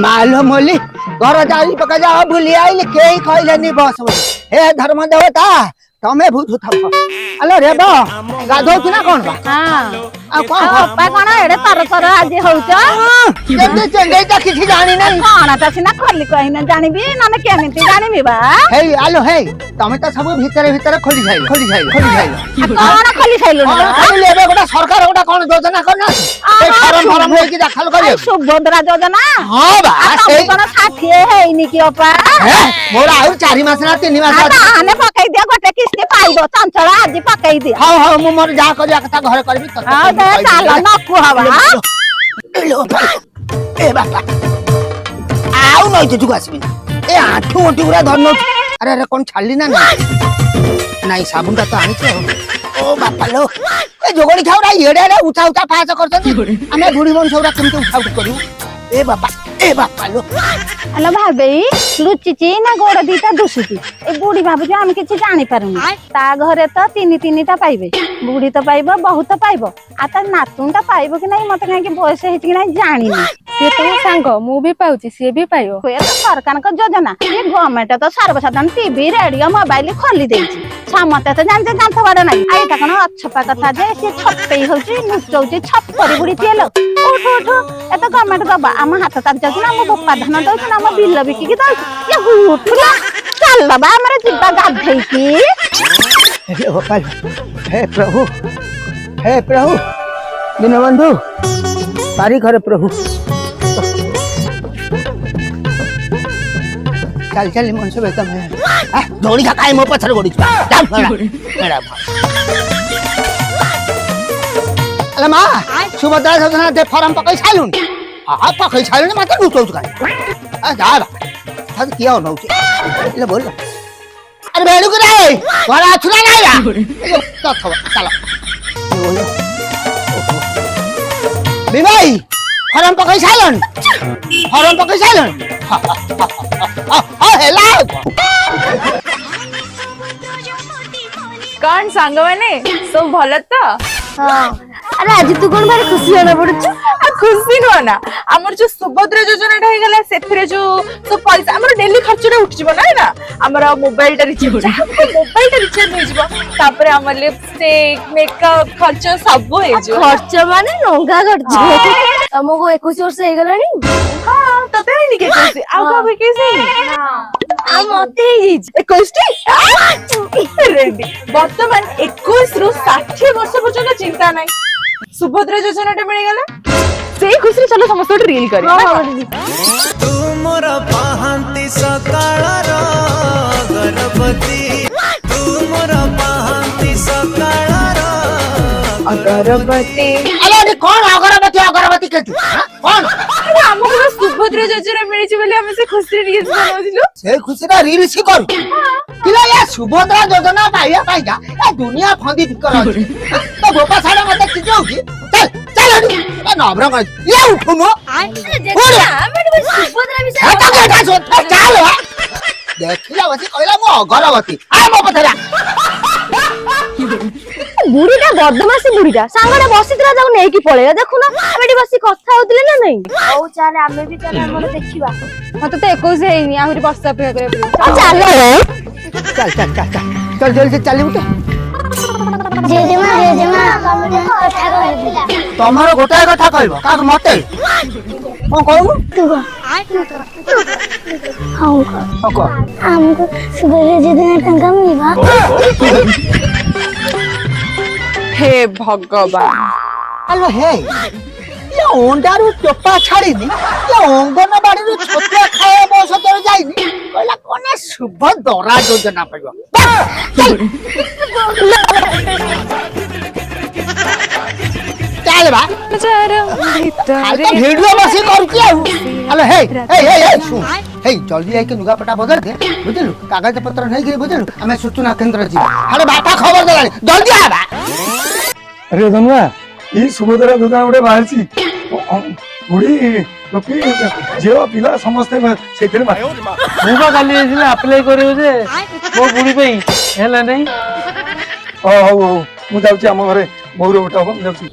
मालो मोली घर जाई पका जा भूली आइल के कहलेनी बस हे धर्म देवता तमे भूत थप अलो रे बा गाधो कि ना कोन बा हां आ कोन पप्पा कोन एडे तर आज होउछ केते चंगे त किछि जानि नै कोन त सिना खली कहिना जानिबी नने केमिति जानिबी बा हे आलो हे तमे त सब भीतर भीतर खोली जाइल कोन खली खाइलो ना खाली लेबे गोटा सरकार गोटा कोन योजना करना ए फॉर्म लेके दाखल करियो सुभद्रा योजना हां बा ए कोन साथी हेइनी कि अपा मोरा आउ 4 मास ना 3 मास आने पकाई दिया गोटे किस्ती पाइबो चंचल आज पकाई दे हां हां मु मोर जा करिया कथा घर करबी त हां दे चाल न कुहबा ए बापा आउ नै तुकु आसबी ए आठू ओटी पूरा धरनो अरे अरे कोन छाली ना नाही साबुन तो आनी छे ओ बापा लो ए जोगणी खाउरा एडे एडे उठा उठा फास करछन हमें बुढ़ी मन सौरा केमते उठा उठ करू ए बापा लो अला भाबे लुचिची ना गोड़ दीटा दुसुची ए बुढ़ी भाबु जे हम किछि जानि पारुनी ता घरे तो तीन ता पाइबे बुढ़ी तो पाइबो बहुत पाइबो आ ता नातुनटा पाइबो कि नहीं मते काहे कि बयस हेति कि नहीं जानिनी से तो सांग मु भी पाउची से भी पाइयो ये तो सरकार का योजना ये गवर्नमेंट तो सर्वसाधारण टीवी रेडियो मोबाइल खोली देछि समते तो जानते जानत बाड़ नाही आइ त कोन अछपा कथा जे से छप्पई होची नुचौची छप्परी बुढ़ी तेल उठ उठ ए तो गवर्नमेंट दबा हम हाथ ताप जाछि ना हम बप्पा धान दउछि ना हम बिल बिकी कि दउछि ये उठ ना चल बाबा हमरे जिब्बा गाधई की हे बापा हे प्रभु दीनबंधु तारी घर प्रभु चल चल मन से बेतम है दौड़ी का मो पछर गोड़ी जा मेरा अरे मां सुभद्रा योजना दे फॉर्म पकई छालुन हां पकई छालुन मत लुटौ का जा हद किया हो ले बोल अरे बेडू करे बड़ा छुरा नहीं या तो चलो बिबाई फॉर्म पकई छालन हेला कौन सांग मैंने सब भल तो हां अरे आज तू कोन भारी खुशी होना पड़छ खुशी नुआ ना हमर जो सुभद्रा योजना ढाई गला सेथरे जो सब पैसा हमर डेली खर्चटा उठ जिवो ना हमर मोबाइल टा रिचार्ज हो जिवो तापर हमर लिपस्टिक मेकअप खर्च सब हो जो खर्च माने नंगा खर्च हमको 21 वर्ष हे गलानी हां तते नहीं के कैसे आउ का भी कैसे आ मते ही 21 रेडी वर्तमान 21 रु 60 वर्ष पर्यंत चिंता नहीं सुभद्रा योजना टा मिल गला से खुशी चलो समस्त रील करी तुमर पाहंती सकाळर गणपति तुमर पाहंती सकाळर अगरबत्ती अरे कौन अगरबत्ती के कौन हमको सुभद्रा योजना मिली छी बोले हम से खुशी रील्स बनाउदिलो से खुशी ना रील सी करू किला या सुभद्रा योजना पाइया ए दुनिया फंदी फिकर अछि तो गोपा साडा मत किजौ की चल ए नबरा का ये उठुनो सुभद्रा विषय चल देखिला बसी कहला मो अगरबत्ती आ मो पथरा बुढ़ीटा बदमासी बुढ़ीटा सांगडे बसितरा जाऊ नै कि पळे देखु ना एठी बसी कथा होतले ना नै औ चाले आमे भी चाले हमर देखिबा मत तो 21 हेनी आहुरी बस अपेक्षा करे चल जल्दी चली उठ जेजेमा हमरे कथा कहला तमरो गोटाय कथा कहबो का मते कोन कहू तू हां को हमको सुबह जेदिन टंका मिलबा हे भगवान आलो हे ये ओंडारू चोपा छाड़ीनी ये अंगनबाड़ी रो छोटिया खाए बस तोर जाईनी कहला कोने सुभद्रा योजना पाइबो चल बा हाल तो वीडियो बसी करती आउ आलो हे सुन हे जल्दी आके नुगा पटा बदल दे बुझलु कागज पत्र नहीं गिरे बुझलु हमें सूचना केंद्र जी अरे बाटा खबर देलानी जल्दी आ बा अरे धनुआ ये सुभद्रा योजना उडे बाहरची बुढ़ी लोकी जेवा पिला समस्त सेतिर मा मुबा खाली एसिले अप्लाई करियो जे मो बुढ़ी पई हेला नहीं ओ हो मु जाउची हम घरे मोर उठा हम जाउची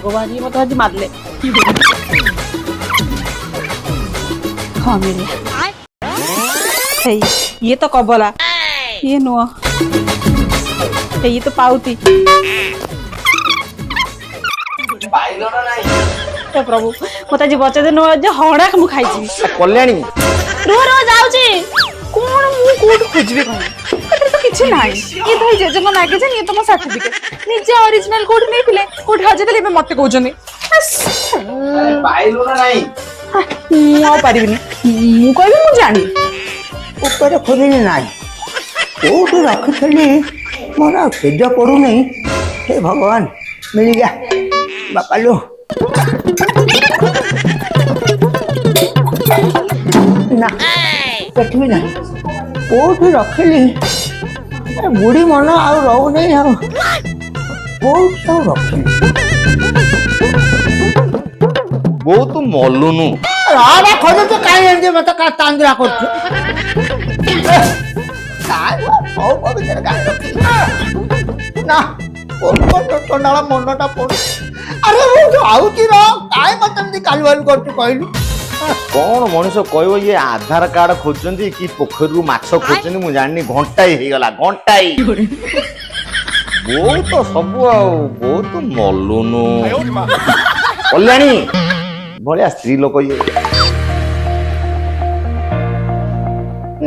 भगवान ये मत आज मारले हाँ मिलिया ये तो कबला ये नुआ ये तो पाउती हे प्रभु मत आज बचे दे नुआ जे हड़ा मु खाई कल्याणी रो रो जाउची कोन मु कोट खोजबे कोन एतरे तो किछि नाही ये भाई जेजमा लागे जे ये तो मो सर्टिफिकेट निजे ओरिजिनल कोड नै पिले कोड हाजे देले मे मते कहउछनी पाइलो ना नहीं मु आ पारिबिनी मु कहबी मु जानी ऊपर खोजनी नाही कोठे रखिथली मोर तेज पड़ू नहीं हे भगवान मिल गया बापा लो ना कठमी ना कोठे रखली बुढ़ी मन आउ रहू नहीं आउ बहुत रखली बहुत मलुनु अरे खोज तो काई एंजे मत का तांद्रा करछु काय ओ पवित्र काय रखी ना कोन तो नाला मनटा पड़ अरे वो जो आउची रो काय मतंदी कालवाल करछु कहलु कौन मनुष्य कहब ये आधार कार्ड खोजती कि पोखरी माछ खोजती मुझे जानी घंटाई हो गला घंटाई बहुत सब बहुत मलुनु कल्याणी भलिया स्त्री लोक ये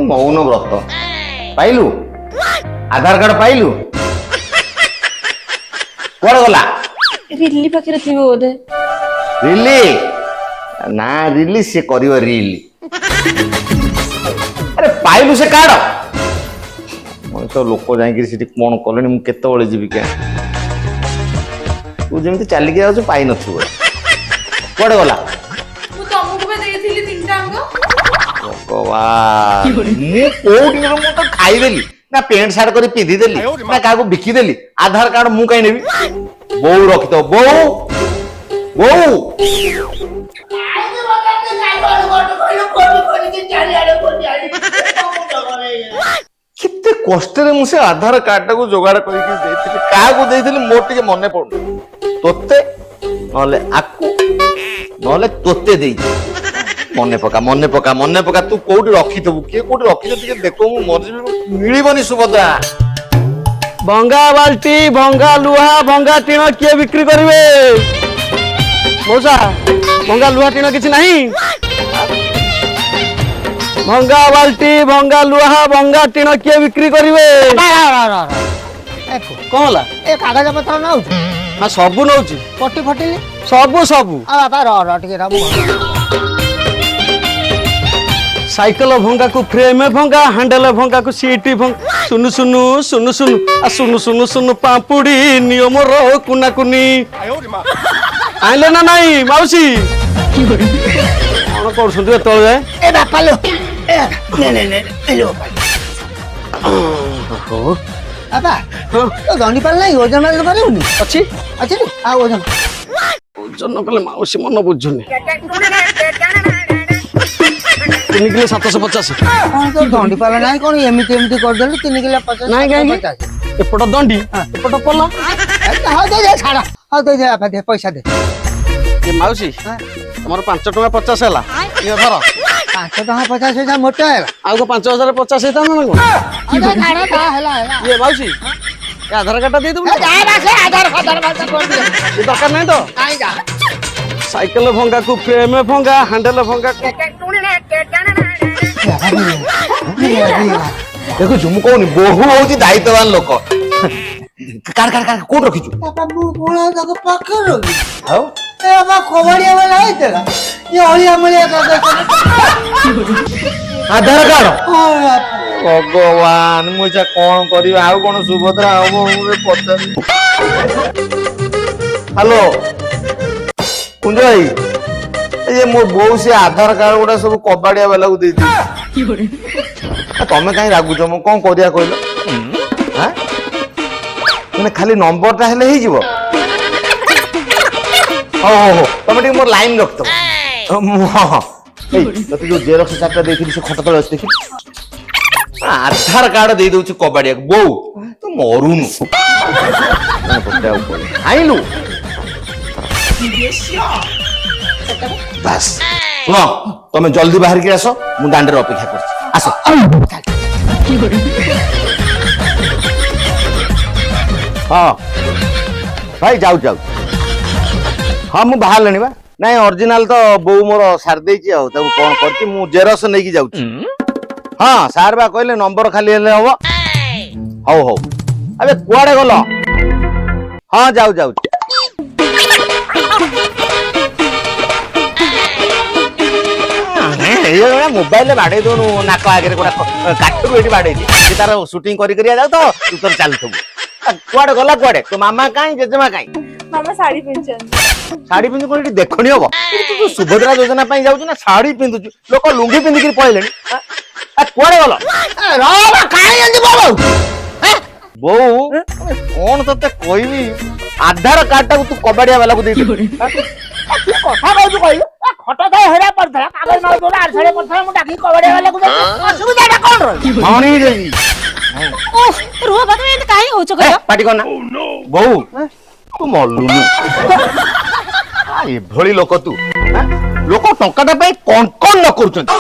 मौन व्रत पाइलु आधार कार्ड पाइलु कुआड़े गला रिल्ली पाखरे थिबो ओदे रिली ना रिली से करियो रिली अरे पाइलु से कार्ड मनुष्य लोक जाई कौन कले मु केत बळे जीवी क्या तू जमी चलिक जाऊ पाई नथु कुआड़े गला ମୁଁ ତମକୁ ବି ଦେଇଥିଲି ତିନିଟା ଅଙ୍କ भगवान मु कोठी मु तो खाइदेली ना पेंट सार्ट करी पिंधि देली ना काको बिकी देली आधार कार्ड मु काई नेबी बौ रखि तो बौ बौ केते कष्ट रे मु से आधार कार्ड को जोगाड़ करके देथिली काको देथिली मोर टिके मने पड़नु तोते नले आकु नले तोते देई मने पका तू कोठी रखी थबु के कोठी रखी टिके देखो मु मरजी मिलिबनी सुभद्रा भंगा बाल्टी भंगा लुहा भंगा टीण किए बिक्री करिवे मौसा भंगा लुहा टीण किछि नहीं भंगा बाल्टी भंगा लुहा भंगा टीण किए बिक्री करिवे कौन होला ए कागज पत्र ना हां सबु नउची पट्टी फटिली सबु सबु आ बाबा रो टिके रामु साइकिल भंगा को फ्रेम भंगा हैंडल भंगा को सीटी भंगा सुनु सुनु सुनु सुनु आ सुनु सुनु सुनु पापुड़ी नियम रो कुना कुनी आइले ना नहीं माउसी कौन कर सुनते तळ जाए ए बापा लो ने लो हो बाबा तो गंडी पाल नहीं ओजन मार पारेउनी अच्छी अछि आ ओजन ओजन कले माउसी मन बुझुनी 3 किलो 750 कौन तो गंडी पाल नहीं कौन एमिति कर देली 3 किलो 50 नहीं कहीं एपट दंडी एपट पल्ला हां दे छाड़ा हां दे दे पैसा दे ये माउसी हमर 5 टका 50 हैला ये धर 5 टका 50 पैसा मोटा है आउ को 5050 हैता ना को अरे खाड़ा का हैला ये माउसी ये आधार कार्ड दे दू जा बस आधार कर दिया ये दरकार नहीं तो आई जा साइकिल भंगा को फ्रेम भंगा हैंडल भंगा को देखो झुमु कोनी बहु होची दायित्ववान लोक कार कोड रखिछु बाबा बुला तक पक्का रोगी हाउ ए बाबा खबड़िया वाला है तेरा ये होलिया मलिया का आधार कार्ड भगवान मुझे कौन करी आउ कौन सुभद्रा हबो पचार हेलो कुंज भाई ये मोर बहु से आधार कार्ड गुड़ा सब कबाड़िया वाला को दे दी तमें कहीं रागुच मु कौन करिया कहलो हां माने खाली नंबर ता हेले ही जीवो हो तमे ठीक मोर लाइन रख तो हां ए तते जो जेरक्स चार्ट देथिली से खट तळे अछि देखि आधार कार्ड दे दउची कबाड़िया बो तो मरुनु ଆଇଲୁ ବାସ୍ ଶୁଣ ତମେ ଜଲ୍ଦି ବାହାରିକି ଆସ ମୁଁ ଦାଣ୍ଡରେ ଅପେକ୍ଷା କରୁଛି ଆସ ହଁ ଭାଇ ଯାଉ ହଁ ମୁଁ ବାହାରିଲିଣି ବା ନାଇଁ ଅରିଜିନାଲ ତ ବୋଉ ମୋର ସାରି ଦେଇଛି ଆଉ ତାକୁ କଣ କରିଛି ମୁଁ ଜେରକ୍ସ ନେଇକି ଯାଉଛି ହଁ ସାର୍ ବା କହିଲେ ନମ୍ବର ଖାଲି ହେଲେ ହବ ହଉ ଆବେ କୁଆଡେ ଗଲ ହଁ ଯାଉଛି ମୋବାଇଲରେ ବାଡେଇ ଦଉନୁ ନାକ ଆଗରେ ଗୋଟା କାଠରୁ ଏଠି ବାଡେଇଛି ସେ ତାର ସୁଟିଂ କରି ଯାଉ ତ ତୁ ତୋର ଚାଲୁଥିବୁ କୁଆଡେ ଗଲା କୁଆଡେ ତୋ ମାମା କାଇଁ ଜେଜେମା କାଇଁ ମାମା ଶାଢୀ ପିନ୍ଧୁଛନ୍ତି ଶାଢୀ ପିନ୍ଧି କଣ ଏଠି ଦେଖଣି ହବ ତୁ ସୁଭଦ୍ରା ଯୋଜନା ପାଇଁ ଯାଉଛୁ ନା ଶାଢୀ ପିନ୍ଧୁଛୁ ଲୋକ ଲୁଙ୍ଗି ପିନ୍ଧିକି ପଳେଇଲେଣି କୁଆଡେ ଗଲ ବୋଉ କଣ ତତେ କହିବି ଆଧାର କାର୍ଡ ଟାକୁ ତୁ କବାଡିଆ ବାଲାକୁ ଦେଇଦେବୁ କଥା କହୁଛୁ କହିଲୁ ଖଟ ତ ହେରା ପଡିଥିଲା କାଗଜ ମାଲ ଦୋଲା ଆଡେ ପଡିଥିଲା ମୁଁ ଡାକି କବାଡିଆ ବାଲାକୁ ଅସୁବିଧାଟା କଣ ରୁହ ବାବା ଏମିତି କାହିଁ ହଉଛ କହିଲ ପାଟି କର ନା ବୋଉ ତୁ ମଲୁନୁ ଏଭଳି ଲୋକ ତୁ ଲୋକ ଟଙ୍କାଟା ପାଇଁ କଣ ନ କରୁଛନ୍ତି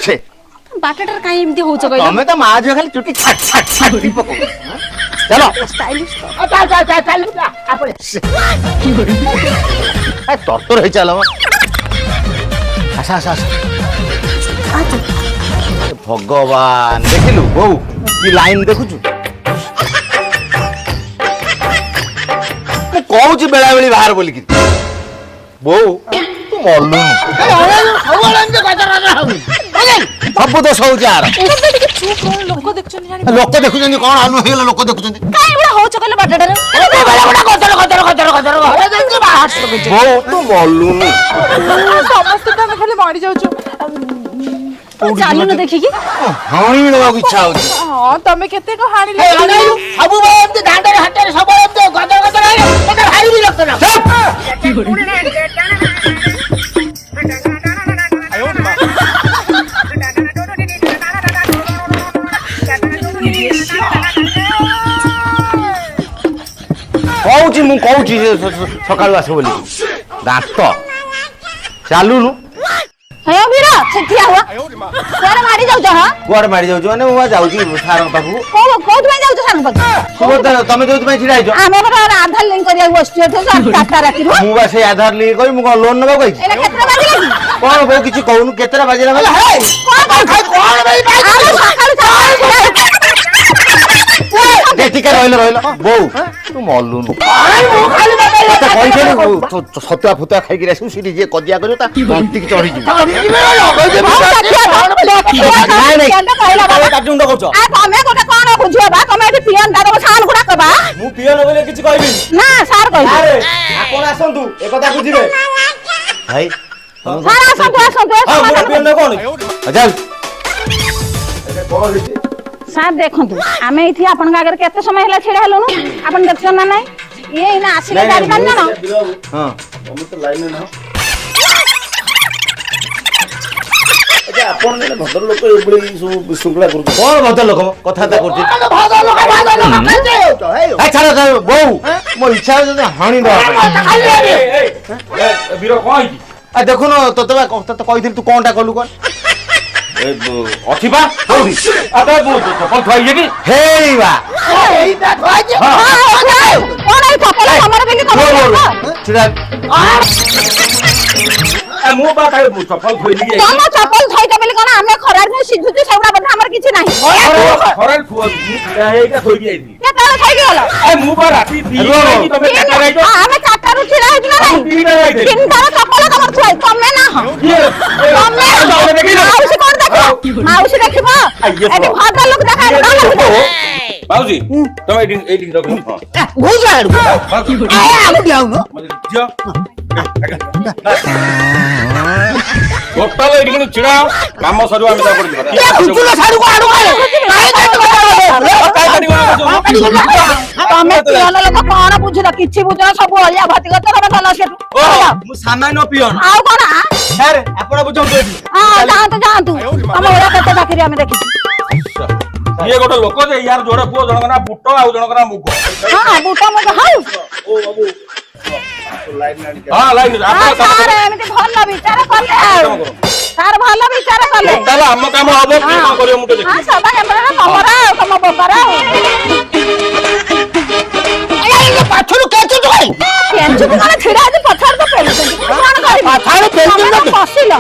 ସେ ବାଟଟାରେ କାହିଁ ଏମିତି ହଉଛ କହିଲ ତମେ ତ ମା ଝିଅ ଖାଲି ଚୁଟି ଛାଟ ପକଉ ଚାଲ ତରତର ହେଇ ଚାଲ ଆସ ଭଗବାନ ଦେଖିଲୁ ବୋଉ କି ଲାଇନ ଦେଖୁଛୁ ମୁଁ କହୁଛି ବେଳାବେଳି ବାହାର ବୋଲିକି ବୋଉ ତୁ ମଲୁନୁ ସବୁ ଦୋଷ ହଉଛି ଆର ଲୋକ ଦେଖୁଛନ୍ତି କଣ ଆନୁ ହେଇଗଲା ଲୋକ ଦେଖୁଛନ୍ତି କାହିଁ ଏଗୁଡା ହଉଛ କହିଲ ବାଟଟାରେ ବୋଉ ତୁ ମଲୁନୁ ସମସ୍ତେ ତ ଆମେ ଖାଲି ମରି ଯାଉଛୁ ଚାଲୁନ ଦେଖିକି ହାଣି ଦେବାକୁ ଇଚ୍ଛା ହଉଛି ହଁ ତମେ କେତେ କଣ ହାଣିଲେ ସବୁବେଳେ ଏମିତି ଦାଣ୍ଡରେ ହାଟରେ ସବୁବେଳେ ଏମିତି ଗଦର ଭାରି ବିରକ୍ତ ନା କହୁଛି ସକାଳୁ ଆସ ବୋଲି ଦାନ୍ତ ଚାଲୁନୁ କୁଆଡେ ମାରି ଯାଉଛ କୁଆଡେ ମାରି ଯାଉଛୁ ମାନେ ମୁଁ ଯାଉଛି ସାରଙ୍କ ପାଖକୁ କୋଉଥିପାଇଁ ଯାଉଛ ସାରଙ୍କ ପାଖକୁ ତମେ ଯୋଉଥିପାଇଁ ଛିଡା ହେଇଛ ଆମେ ଆଧାର ଲିଙ୍କ କରିବାକୁ ବସିଛୁ ଚାରିଟା ରାତିରୁ ମୁଁ ବା ସେଇ ଆଧାର ଲିଙ୍କ କରି ମୁଁ କଣ ଲୋନ ନେବାକୁ କହିଛି କଣ ବୋଉ କିଛି କହୁନୁ କେତେଟା ବାଜିଲା ଟିକେ ରହିଲ ବୋଉ ତୁ ମଲୁନୁ ସତୁଆ ଫୁତୁଆ ଖାଇକି ଆସିବୁ ସେଠି ଯିଏ କଜିଆ କରିବ ତା ତଣ୍ଟିକି ଚଢିଯିବୁ ତମେ ଗୋଟେ କଣ ବୁଝିବ ବା ତମେ ଏଠି ପିଅନ ଦାଦା ସାର୍ ଗୁଡା କବା ମୁଁ ପିଅନ ବୋଲି କିଛି କହିବି ନା ସାର୍ କହିବେ ଆପଣ ଆସନ୍ତୁ ଏକଥା ବୁଝିବେ ଭାଇ ସାର୍ ଆସନ୍ତୁ ସାର୍ ଦେଖନ୍ତୁ ଆମେ ଏଠି ଆପଣଙ୍କ ଆଗରେ କେତେ ସମୟ ହେଲା ଛିଡା ହେଲୁଣୁ ଆପଣ ଦେଖୁଛନ୍ତି ନା ନାଇଁ ଇଏ ଏଇନା ଆସିଲେ 4-5 ଜଣ ଆପଣ ଭଦ୍ର ଲୋକ ଏଭଳି ସବୁ ବିଶୃଙ୍ଖଳା କରୁଛନ୍ତି କଣ ଭଦ୍ର ଲୋକ କଥାବାର୍ତ୍ତା କରୁଛି ବୋଉ ମୋ ଇଚ୍ଛା ଯଦି ହାଣି ଦେବା ଦେଖୁନ ତତେ କହିଥିଲି ତୁ କଣଟା କଲୁ କଣ ଅଛି ବା ହେଇବା ମୁଁ ବା ଚପଲ ଥୋଇଲି ତମ ଚପଲ ଥୋଇଛ ବୋଲି କଣ ଆମେ ଖରାରେ ସିଝୁଛୁ ସେଗୁଡା ବୋଧେ ଆମର କିଛି ନାହିଁ ଖରାରେ ଥୋଇକି ଯାଇଥିଲି କେତେବେଳେ ଥୋଇକି ଗଲ ମୁଁ ବା ରାତି ତମେ ଆମେ 4ଟାରୁ ଛିଡା ହେଇଛୁ ନା ନାଇଁ 3ଟାର ଚପଲ ତମର ଥୁଆ ତମେ ନା ମାଉସୀ କଣ ଦେଖିବ ମାଉସୀ ଦେଖିବ ଏଠି ଭଦ୍ର ଲୋକ ଦେଖାଇ ମାଉସୀ ତମେ ଏଇଠି ରଖ ଟୋଟାଲ ଏଇଠି କିନ୍ତୁ ଛିଡା କାମ ସରିବ ଆମେ ତମେ ପିଅନ ଲୋକ କଣ ବୁଝୁନ କିଛି ବୁଝୁନ ସବୁ ଅଳିଆ ଭର୍ତ୍ତି କରିଛ ତମେ ଭଲ ସେଠୁ ମୁଁ ସାମାନ୍ୟ ପିଅନ ଆଉ କଣ ସାର୍ ଆପଣ ବୁଝନ୍ତୁ ଏଠି ଯାଆନ୍ତୁ ତମ ଓଡିଆ କେତେ ଚାକିରି ଆମେ ଦେଖିଛୁ ଇଏ ଗୋଟେ ଲୋକ ଯେ ୟାର ଯୋଡେ ପୁଅ ଜଣଙ୍କ ନା ବୁଟ ଆଉ ଜଣଙ୍କ ନା ମୁଗ। ହଁ ବୁଟ ମୁଗ ହଉ ହଁ ଲାଇନ ସାର୍ ଏମିତି ଭଲ ବିଚାର କଲେ ଆଉ ସାର୍ ଭଲ ବିଚାର କଲେ ତାହେଲେ ଆମ କାମ ହବ କିଏ କଣ କରିବ ମୁଁ ଟିକେ ହଁ ସବା କେନ୍ଦ୍ରରେ ତମର ଆଉ ତମ ବୋପାର ଆଉ ପାଛରୁ କେଞ୍ଚୁଛୁ ଭାଇ କେଞ୍ଚୁଛି କଣ ଛିଡା ହେଇଛି ପଛରେ ତ ପେଲୁଛନ୍ତି କଣ କରିବି ପାଛାରେ ପେଲୁଛନ୍ତି ପଶିଲ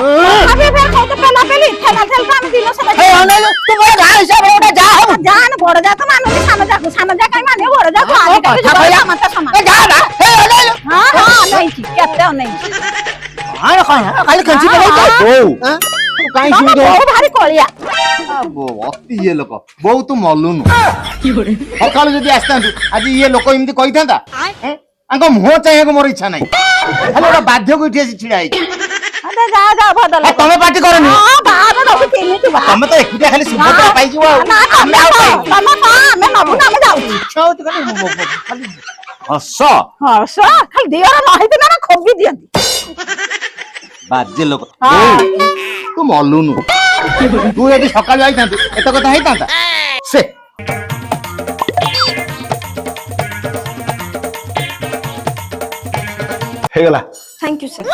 ଆମେ ଫେର କହୁଛ ପେଲା ପେଲି ଠେଲା ଠେଲା ଆମେ ଦିନ ସାରା ଏ ଅନେଇଲ ତୁ ବଡ ଗାଁ ହିସାବରେ ଗୋଟେ ଯା ହବ ଯାନ ବଡ ଯା ତ ମାନୁନି ସାନ ଯା କାଇଁ ମାନିବ ବଡ ଯା ଆଜିକାଲି କଥା କହିଲା ସମସ୍ତେ ସମାନ ଏ ଯା ନା ଏ ଅନେଇଲ ହଁ ହଁ ଅନେଇଛି କେତେ ଅନେଇଛି ହଁ କଣ ଖାଲି କେଞ୍ଚି ବୋଉ ତୁ କାଇଁ ତମ ବୋଉ ଭାରି କଳିଆ ଅତି ଇଏ ଲୋକ ବୋଉ ତୁ ମଲୁନୁ ସକାଳୁ ଯଦି ଆସିଥାନ୍ତୁ ଆଜି ଇଏ ଲୋକ ଏମିତି କହିଥାନ୍ତା ତାଙ୍କ ମୁହଁ ଚାହିଁବାକୁ ମୋର ଇଚ୍ଛା ନାହିଁ ଖାଲି ଗୋଟେ ବାଧ୍ୟକୁ ଏଠି ଆସି ଛିଡା ହେଇଛି ଆରେ ଯା ଯା ଭଦଲ ତମେ ପାଟି କରନି ହଁ ବାହାର ଦବୁ କେମିତି ବା ତମେ ତ ଏକୁଟିଆ ଖାଲି ସୁଭଦ୍ରା ପାଇଯିବ ଆଉ ନା ଆମେ ଆଉ ତମେ କଣ ଆମେ ନବୁ ନା ଆମେ ଯାଉଛୁ ଇଚ୍ଛା ହଉଛି ଖାଲି ହସ ହସ ଖାଲି ଦିଅର ନହେଇଥିଲେ ନା ଖୋବି ଦିଅନ୍ତି ବାଜେ ଲୋକ ତୁ ମଲୁନୁ ତୁ ଏଠି ସକାଳୁ ଆଇଥାନ୍ତୁ ଏତେ କଥା ହେଇଥାନ୍ତା ସେ ହେଇଗଲା थैंक यू सर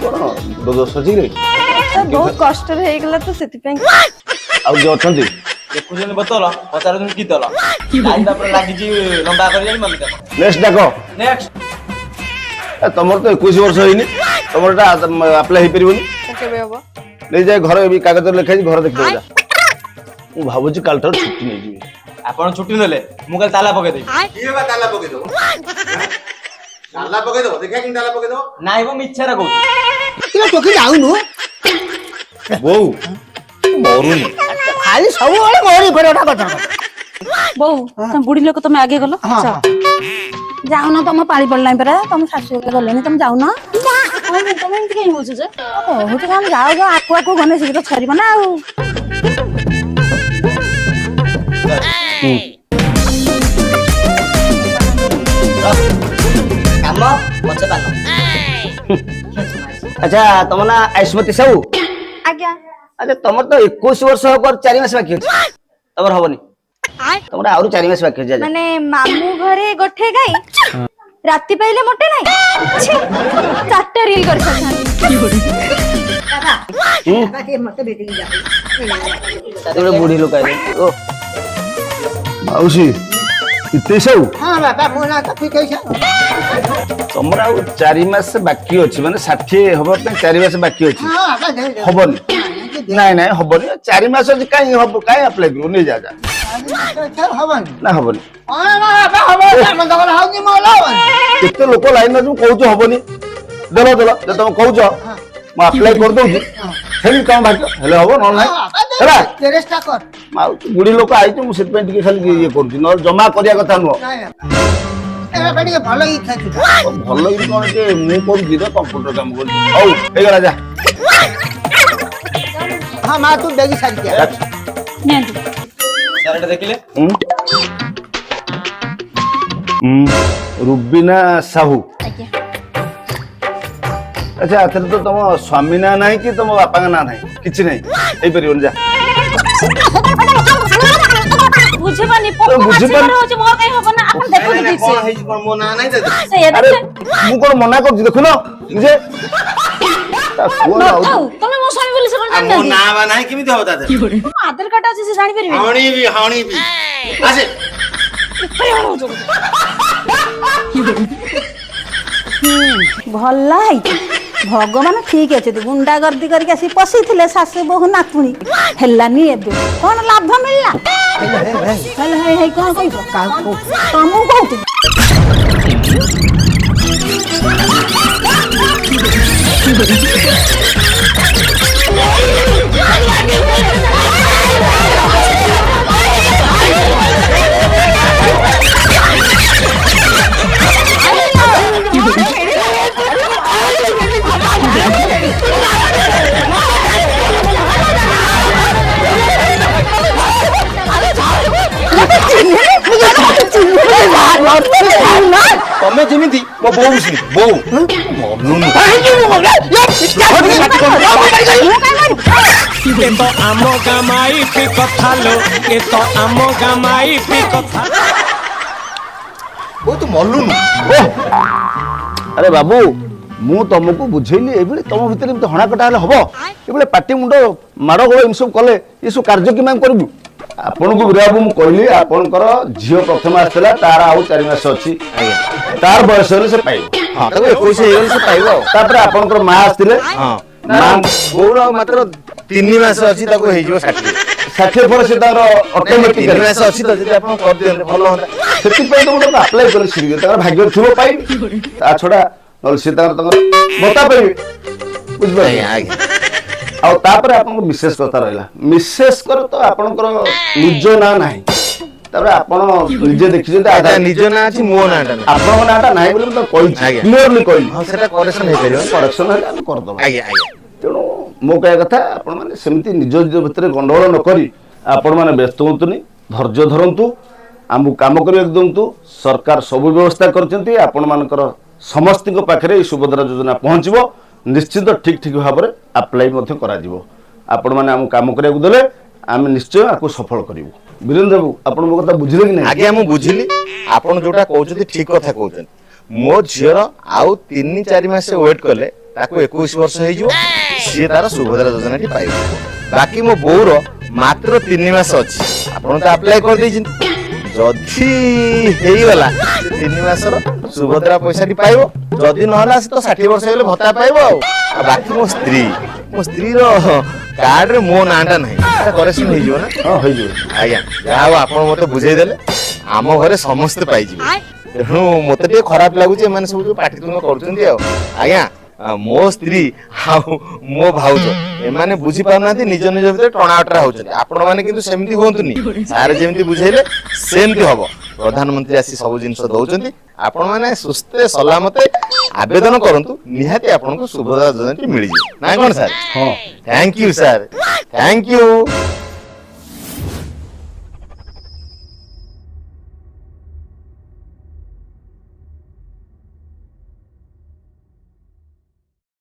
କଣ ଦୋଷ ଅଛି ରେ बहुत कष्ट ହେଇଗଲା ତ ସେଥିପାଇଁ ଆଉ ଯିଏ ଅଛନ୍ତି ଦେଖୁଛନ୍ତି ବୋତଲ ପଚାରୁଛନ୍ତି କି ତଲ ଲାଇନ ଉପରେ ଲାଗିଛି ଲମ୍ବା କରି ଜାଣି ମନେ ନେକ୍ସଟ ଡାକ ନେକ୍ସଟ ତମର ତ 21 ବର୍ଷ ହେଇନି ତମର ଏଟା ଆପ୍ଲାଏ ହେଇପାରିବନି କେବେ ହବ ନେଇଯାଏ ଘରେ ବି କାଗଜରେ ଲେଖା ହେଇଛି ଘରେ ଦେଖିଦେବ ଯା ମୁଁ ଭାବୁଛି କାଲିଠାରୁ ଛୁଟି ନେଇଯିବି ଆପଣ ଛୁଟି ନେଲେ ମୁଁ କାଲି ତାଲା ପକେଇଦେବି କିଏ ବା ତାଲା ପକେଇଦବ ତାଲା ପକେଇଦବ ଦେଖିଆ କେମିତି ତାଲା ପକେଇଦବ ନାଇଁ ମୁଁ ମିଛରେ କହୁଛି କିଲୋ ଟୋକି ଯାଉନୁ ବୋଉ ମରୁନି ଖାଲି ସବୁବେଳେ ମୋରି ଉପରେ ଗୋଟେ କଥା ବୋଉ ତମ ବୁଢୀ ଲୋକ ତମେ ଆଗେ ଗଲ ଯାଉନ ତମ ପାଳି ପଡିଲାଣି ପରା ତମ ଶାଶୁ ଗଲେଣି ତମେ ଯାଉନ ତମେ ଏମିତି କାଇଁ ହଉଛ ଯେ କହୁଛି କଣ ଯାଉ ଯାଉ ଆକୁ ଆକୁ ଗନେ ଶୀଘ୍ର ଛରିବ ନା ଆଉ କାମ ପଛେ ପାନ ଆଚ୍ଛା ତମ ନା ଆୟୁଷ୍ମତୀ ସାହୁ ଆଜ୍ଞା ଆଚ୍ଛା ତମର ତ 21 ବର୍ଷ ହବ 4 ମାସ ବାକି ଅଛି ତମର ହବନି ତମର ଆହୁରି 4 ମାସ ବାକି ଅଛି ମାନେ ମାମୁଁ ଘରେ ଗୋଟେ ଗାଈ ରାତି ପାଇଲେ ମୋଟେ ନାହିଁ ଚାରଟା ରିଲ କରିସାରିଥାନ୍ତି ବୁଢୀ ଲୋକ ଆଇଲେ ଓ ମାଉସୀ ଇତେ ସାହୁ ହଁ ବାପା ମୋ ନା ତ ଠିକ ହେଇଛ ତମର ଆଉ 4 ମାସ ବାକି ଅଛି ମାନେ 60 ହବା ପାଇଁ 4 ମାସ ବାକି ଅଛି ହଁ ବାପା ଦେଇ ହବନି ନାଇଁ ନାଇଁ ହବନି 4 ମାସ ଅଛି କାଇଁ ହବ କାଇଁ ଆପ୍ଲାଏ କରିବ ନେଇ ଯା ଯା ହବନି ନା ହବନି ହଁ ବାପା ହବ ଆମ ଦଗଲ ହଉଛି ମୋର ହବନି କେତେ ଲୋକ ଲାଇନ ଅଛି କହୁଛ ହବନି ଦେଲ ଦେଲ ଯେ ତମେ କହୁଛ ମୁଁ ଆପ୍ଲାଏ କରିଦଉଛି ହେଲି ତମ ଭାଗ୍ୟ ହେଲେ ହବ ନହେଲେ ନାହିଁ ହେଲା ଚେଷ୍ଟା କର ଆଉ ବୁଢୀ ଲୋକ ଆଇଛୁ ମୁଁ ସେଥିପାଇଁ ଟିକେ ଖାଲି ଇଏ କରୁଛି ନହେଲେ ଜମା କରିବା କଥା ନୁହଁ ବାପା ଟିକେ ଭଲ କି ଖାଇଛୁ ଭଲ କି କଣ ଟିକେ ମୁଁ କରୁଛି ତ କମ୍ପ୍ୟୁଟର କାମ କରୁଛି ହଉ ହେଇଗଲା ଯା ହଁ ମା ତୁ ଦେଖି ସାରିକି ନିଅନ୍ତୁ ସାର୍ ଏଟା ଦେଖିଲେ ରୁବିନା ସାହୁ ଆଚ୍ଛା ଏଥିରେ ତ ତମ ସ୍ୱାମୀ ନା ନାହିଁ କି ତମ ବାପାଙ୍କ ନା ନାହିଁ କିଛି ନାହିଁ ହେଇପାରିବନି ଯା ବୁଝିପାରୁନି ବୁଝିପାରୁନି ହଉଛି ମୋର କାଇଁ ହବ ନା ଆପଣ ଦେଖନ୍ତୁ ଠିକ ସେ ହେଇଛି କଣ ମୋ ନାଁ ନାହିଁ ସେଇଆ ଆରେ ଦେଖେ ମୁଁ କଣ ମନା କରୁଛି ଦେଖୁନ ନିଜେ ତା ପୁଅ ଯାଉଛି ତମେ ମୋ ସ୍ୱାମୀ ବୋଲି ସେ କଣ ମୋ ଜାଣିନାହାନ୍ତି ନାଁ ବା ନାହିଁ କେମିତି ହବ ତା ଦେହରେ ଆଧାର କାର୍ଡ ଅଛି ସେ ଜାଣିପାରିବେ ହଣିବି ଆସେ ଭଲ ହେଇଛି ଭଗବାନ ଠିକ ଅଛନ୍ତି ଗୁଣ୍ଡା ଗର୍ଦି କରିକି ଆସି ପଶିଥିଲେ ଶାଶୁ ବୋହୁ ନାତୁଣୀ ହେଲାନି ଏବେ କଣ ଲାଭ ମିଳିଲା ହେଇ କଣ କହିବ ତମକୁ କହୁଛୁ ତମେ ଯେମିତି ମୋ ବୋଉ ବୋଉ ଏ ତ ଆମ ଗାଁ ମାଇପି କଥା ଲୋ ଏ ତ ଆମ ଗାଁ ମାଇପି କଥା ଓ ତୁ ମଲୁନୁ আরে বাবু মু তোমাকে বুঝেইলি এইভাবে তোম ভিতরে এমনি হଣାকটা হলে হব এভাবে পাটি মুন্ড মাড় গোল এমসব কলে এসব কার্য কি আমি করবি ଆପଣଙ୍କୁ ବିରାବୁ ମୁଁ କହିଲି ଆପଣଙ୍କର ଝିଅ ପ୍ରଥମେ ଆସିଥିଲା ତାର ଆଉ 4 ମାସ ଅଛି ତାର ବୟସ ହେଲେ ସେ ପାଇବ ହଁ ତାକୁ 21 ହେଇଗଲେ ସେ ପାଇବ ଆଉ ତାପରେ ଆପଣଙ୍କର ମା ଆସିଥିଲେ ହଁ ବୋଉର ମାତ୍ର 3 ମାସ ଅଛି ତାକୁ ହେଇଯିବ 60 ପରେ ସେ ତାର 3 ଅଟୋମେଟିକାଲି ମାସ ଅଛି ତ ଯଦି ଆପଣ କରିଦିଅନ୍ତେ ଭଲ ହୁଅନ୍ତା ସେଥିପାଇଁ ତ ମୁଁ ଆପ୍ଲାଏ କଲି ସିରିଗ ତାର ଭାଗ୍ୟ ଥିବ ପାଇବି ତା ଛଡା ନହେଲେ ସେ ତାଙ୍କର ଭତ୍ତା ପାଇବେ ବୁଝିପାରିଲେ ଆଜ୍ଞା ଆଉ ତାପରେ ଆପଣଙ୍କ ବିଶେଷ କଥା ରହିଲା ବିଶେଷ କରି ତ ଆପଣଙ୍କର ନିଜ ନାଁ ନାହିଁ ତାପରେ ଆପଣ ନିଜେ ଦେଖିଛନ୍ତି ଆଜ୍ଞା ନିଜ ନାଁ ଅଛି ମୋ ନାଁଟା ନାହିଁ ଆପଣଙ୍କ ନାଁଟା ନାହିଁ ବୋଲି ମୁଁ ତ କହିଛି ଆଜ୍ଞା। କ୍ଲିୟରଲି କହିଲି ହଁ ସେଟା କରେକ୍ସନ ହେଇପାରିବ କରେକ୍ସନ ହେଲେ ଆମେ କରିଦେବା ଆଜ୍ଞା ଆଜ୍ଞା ତେଣୁ ମୋ କହିବା କଥା ଆପଣମାନେ ସେମିତି ନିଜ ନିଜ ଭିତରେ ଗଣ୍ଡଗୋଳ ନ କରି ଆପଣମାନେ ବ୍ୟସ୍ତ ହୁଅନ୍ତୁନି ଧୈର୍ଯ୍ୟ ଧରନ୍ତୁ ଆମକୁ କାମ କରିବାକୁ ଦିଅନ୍ତୁ ସରକାର ସବୁ ବ୍ୟବସ୍ଥା କରିଛନ୍ତି ଆପଣମାନଙ୍କର ସମସ୍ତଙ୍କ ପାଖରେ এই ସୁଭଦ୍ରା ଯୋଜନା ପହଞ୍ଚିବ ନିଶ୍ଚିତ ଠିକ ଠିକ ଭାବରେ ଆପ୍ଲାଏ ମଧ୍ୟ କରାଯିବ ଆପଣମାନେ ଆମକୁ କାମ କରିବାକୁ ଦେଲେ ଆମେ ନିଶ୍ଚୟ ଆକୁ ସଫଳ କରିବୁ ବୀରେନ୍ଦ୍ର ବାବୁ ଆପଣ ମୋ କଥା ବୁଝିଲେ କି ନାହିଁ ଆଜ୍ଞା ମୁଁ ବୁଝିଲି ଆପଣ ଯୋଉଟା କହୁଛନ୍ତି ଠିକ କଥା କହୁଛନ୍ତି ମୋ ଝିଅର ଆଉ 3-4 ମାସ ୱେଟ୍ କଲେ ତାକୁ 21 ବର୍ଷ ହେଇଯିବ ସିଏ ତାର ସୁଭଦ୍ରା ଯୋଜନାଟି ପାଇବ ବାକି ମୋ ବୋଉର ମାତ୍ର 3 ମାସ ଅଛି ଆପଣ ତ ଆପ୍ଲାଏ କରିଦେଇଛନ୍ତି ଯଦି ହେଇଗଲା 3 ମାସର ସୁଭଦ୍ରା ପଇସାଟି ପାଇବ ଯଦି ନହେଲା ସେ ତ 60 ବର୍ଷ ହେଇଗଲେ ଭତ୍ତା ପାଇବ ଆଉ ବାକି ମୋ ସ୍ତ୍ରୀର କାର୍ଡରେ ମୋ ନାଁଟା ନାହିଁ କରେକ୍ସନ ହେଇଯିବ ନା ହଁ ହେଇଯିବ ଆଜ୍ଞା ଯାହା ହଉ ଆପଣ ମତେ ବୁଝେଇଦେଲେ ଆମ ଘରେ ସମସ୍ତେ ପାଇଯିବେ ତେଣୁ ମତେ ଟିକେ ଖରାପ ଲାଗୁଛି ଏମାନେ ସବୁ ଯୋଉ ପାଟିତୁଣ୍ଡ କରୁଛନ୍ତି ଆଉ ଆଜ୍ଞା ମୋ ସ୍ତ୍ରୀ ଆଉ ମୋ ଭାଉଜ ଏମାନେ ବୁଝି ପାରୁନାହାନ୍ତି ନିଜ ନିଜ ଭିତରେ ଟଣାଅଟରା ହଉଛନ୍ତି ଆପଣ ମାନେ କିନ୍ତୁ ସେମିତି ହୁଅନ୍ତୁନି ସାର୍ ଯେମିତି ବୁଝେଇଲେ ସେମିତି ହବ ପ୍ରଧାନମନ୍ତ୍ରୀ ଆସି ସବୁ ଜିନିଷ ଦଉଛନ୍ତି ଆପଣ ମାନେ ସୁସ୍ଥ ସଲାମତେ ଆବେଦନ କରନ୍ତୁ ନିହାତି ଆପଣଙ୍କୁ ସୁଭଦ୍ରା ଯୋଜନାଟି ମିଳିଯିବ ନାଇଁ କଣ ସାର୍ ହଁ thank you sir thank you